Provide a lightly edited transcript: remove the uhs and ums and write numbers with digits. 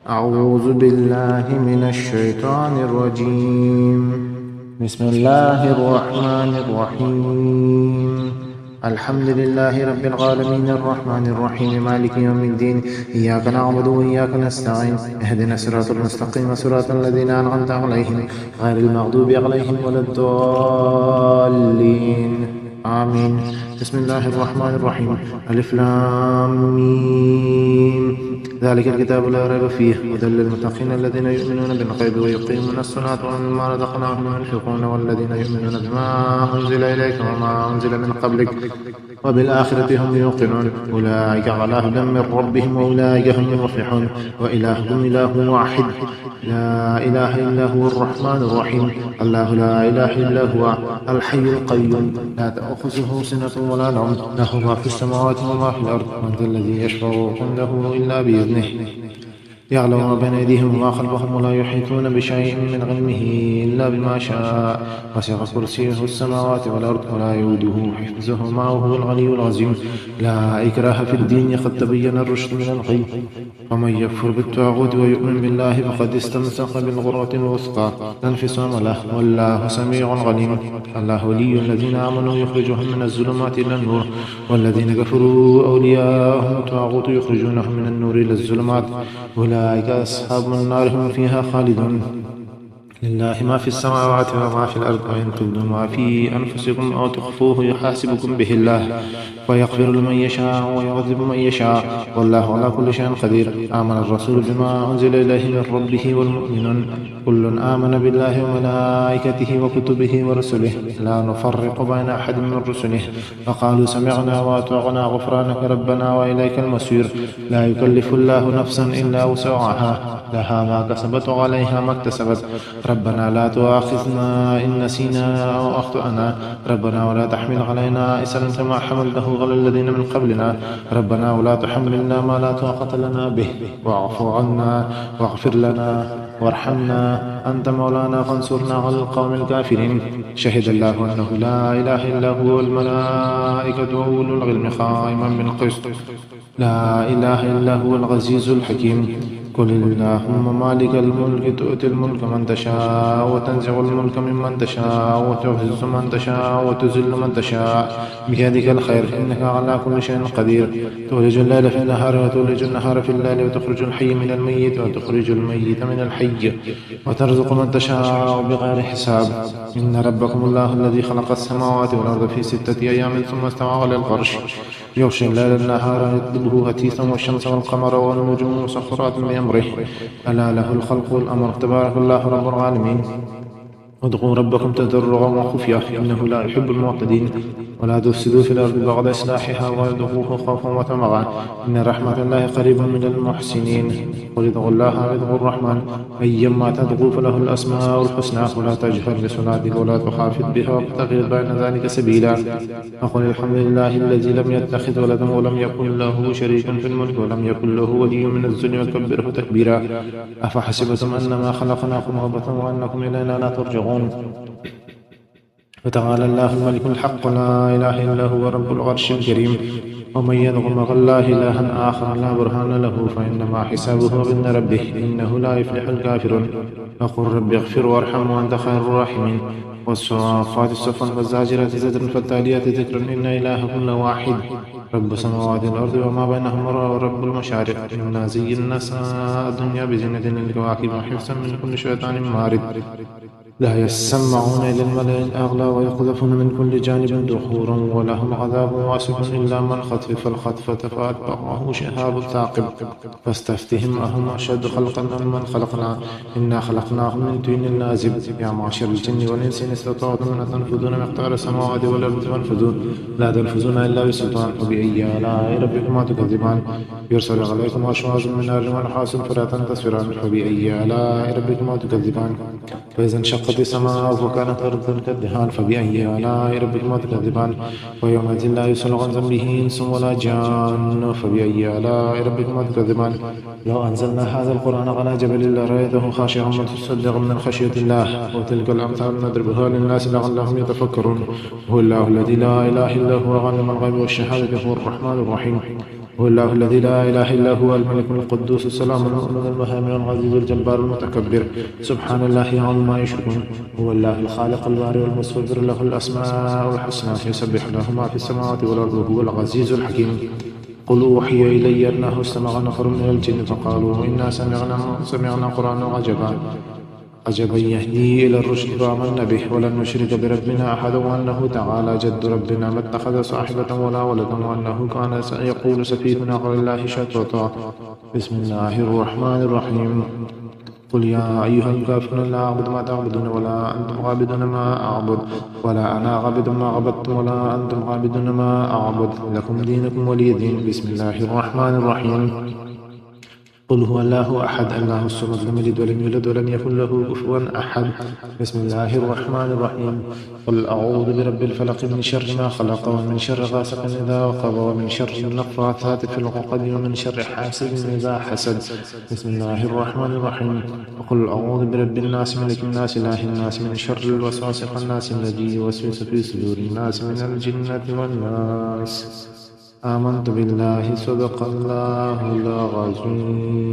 أعوذ بالله من الشيطان الرجيم. بسم الله الرحمن الرحيم. الحمد لله رب العالمين الرحمن الرحيم مالك يوم الدين. إياك نعبد وإياك نستعين. اهدنا الصراط المستقيم صراط الذين أنعمت عليهم غير المغضوب عليهم ولا الضالين آمين. بسم الله الرحمن الرحيم. ألف لام ميم. ذلك الكتاب لا ريب فيه هدى للمتقين الذين يؤمنون بالغيب ويقيمون الصلاة ومما رزقناهم ينفقون والذين يؤمنون بما أنزل إليك وما أنزل من قبلك وبالآخرة هم يوقنون أولئك على هدى من ربهم وأولئك هم المفلحون. وإلهكم إله واحد لا إله إلا هو الرحمن الرحيم. الله لا إله إلا هو الحي القيوم لا تأخذه سنة ولا نوم له ما في السماوات وما في الأرض من ذا الذي يشفع عنده إلا بإذنه يعلم ما بين أيديهم وما خلفهم ولا يحيطون بشيء من علمه إلا بما شاء وسع كرسيه السماوات والأرض ولا يؤوده حفظهما وهو العلي العظيم. لا إكراه في الدين قد تبين الرشد من الغي ومن يكفر بالطاغوت ويؤمن بالله فقد استمسك بالعروة الوثقى لا انفصام له والله سميع عليم. الله ولي الذين آمنوا يخرجهم من الظلمات إلى النور والذين كفروا أولياءهم الطاغوت يخرجونهم من النور إلى الظلمات أولئك أصحاب النار هم فيها خالدون. لله ما في السماوات وما في الأرض وإن تبدوا ما في أنفسكم أو تخفوه يحاسبكم به الله ويغفر لمن يشاء ويعذب من يشاء والله على كل شيء قدير. آمن الرسول بما أنزل إليه من ربه والمؤمنون كل آمن بالله وملائكته وكتبه ورسله لا نفرق بين أحد من رسله وقالوا سمعنا وأطعنا غفرانك ربنا وإليك المصير. لا يكلف الله نفسا إلا وسعها لها ما كسبت وعليها ما اكتسبت. ربنا لا تؤاخذنا إن نسينا أو أخطأنا ربنا ولا تحمل علينا إسرا كما حملته على الذين من قبلنا ربنا ولا تحملنا ما لا طاقة لنا به واعف عنا واغفر لنا وارحمنا أنت مولانا فانصرنا على القوم الكافرين. شهد الله أنه لا إله إلا هو والملائكة وأولو العلم قائما بالقسط لا إله إلا هو العزيز الحكيم. قل اللهم مالك الملك تؤتي الملك من تشاء وتنزع الملك ممن تشاء وتعز من تشاء وتذل من تشاء بيدك الخير إنك على كل شيء قدير. تولج الليل في النهار وتولج النهار في الليل وتخرج الحي من الميت وتخرج الميت من الحي وترزق من تشاء بغير حساب. إن ربكم الله الذي خلق السماوات والأرض في 6 أيام ثم استوى على العرش يغشي الليل النهار يطلبه هتيثا والشمس والقمر والنجوم مسخرات بأمره ألا له الخلق والأمر تبارك الله رب العالمين. ادعوا ربكم تضرعا وخفية إنه لا يحب المعتدين. ولا تفسدوا في الأرض بعد إصلاحها وادعوه خوفا وطمعا إن رحمة الله قريب من المحسنين. قل ادعوا الله أو ادعوا الرحمن أيما تدعوا فله الأسماء الحسنى ولا تجهر بصلاتك ولا تخافت بها وابتغ بين ذلك سبيلا. وقل الحمد لله الذي لم يتخذ ولدا ولم يكن له شريك في الملك ولم يكن له ولي من الذل وكبره تكبيرا. أفحسبتم أنما خلقناكم عبثا وأنكم إلينا لا ترجعون. فتعالى الله الملك الحق لا إله إلا هو رب العرش الكريم. ومن يدع مع الله إلها آخر لا برهان له فإنما حسابه عند ربه إنه لا يفلح الكافرون. وقل رب اغفر وارحم وأنت خير الراحمين. والصافات صفا فالزاجرات زجرا فالتاليات ذكرا إن إلهكم لواحد رب السماوات والأرض وما بينهما ورب المشارق. إنا زينا السماء الدنيا بزينة للكواكب وحفظا من كل شيطان مارد لا يسمعون إلى الملأ الأعلى ويقذفون من كل جانب دحورا ولهم عذاب واسع إلا من خطف الخطفة فأتبعه شهاب ثاقب. فاستفتهم أهم أشد خلقا ممن خلقنا إنا خلقناهم من طين لازب. يا معشر الجن والإنس إن استطعتم أن تنفذون مقدار السماوات والأرض فانفذوا لا تنفذون إلا بسلطان. فبأي آلاء ربكما تكذبان يرسل عليكم أشواظ من نار ونحاس فلا تنتصران. فبأي آلاء ربكما تكذبان. فإذا انشقت السماء فكانت أرضا كالدهان. فبأي آلاء ربكما تكذبان. ويومئذ لا يسأل عن ذنبه إنس ولا جان. فبأي آلاء ربكما تكذبان. لو أنزلنا هذا القرآن على جبل لرأيته خاشعا متصدعا من خشية الله. وتلك الأمثال نضربها للناس لعلهم يتفكرون. هو الله الذي لا إله إلا هو عالم الغيب والشهادة هو الرحمن الرحيم. هو الله الذي لا إله إلا هو الملك القدوس السلام المؤمن المهيمن العزيز الجبار المتكبر سبحان الله عما يشركون هو الله الخالق البارئ والمصور له الأسماء الحسنى يسبح له ما في السماوات والأرض وهو العزيز الحكيم قل أوحي إلي أنه استمع نفر من الجن فقالوا إنا سمعنا قرآنا عجبا يهدي إلى الرشد فآمنا به ولن نشرك بربنا أحدا وأنه تعالى جد ربنا ما اتخذ صاحبة ولا ولدا وأنه كان يقول سفيهنا على الله شططا بسم الله الرحمن الرحيم قل يا أيها الكافرون لا أعبد ما تعبدون ولا أنتم عابدون ما أعبد ولا أنا عابد ما عبدتم ولا أنتم عابدون ما أعبد لكم دينكم ولي دين بسم الله الرحمن الرحيم قل هو الله أحد الله الصمد لم يلد ولم يولد ولم يكن له كفوا أحد بسم الله الرحمن الرحيم قل أعوذ برب الفلق من شر ما خلق ومن شر غاسق إذا وقب ومن شر النفاثات في العقد ومن شر حاسد إذا حسد بسم الله الرحمن الرحيم وقل أعوذ برب الناس ملك الناس إله الناس من شر الوسواس الخناس الذي يوسوس في صدور الناس من الجنة والناس آمنت بالله صدق الله العظيم.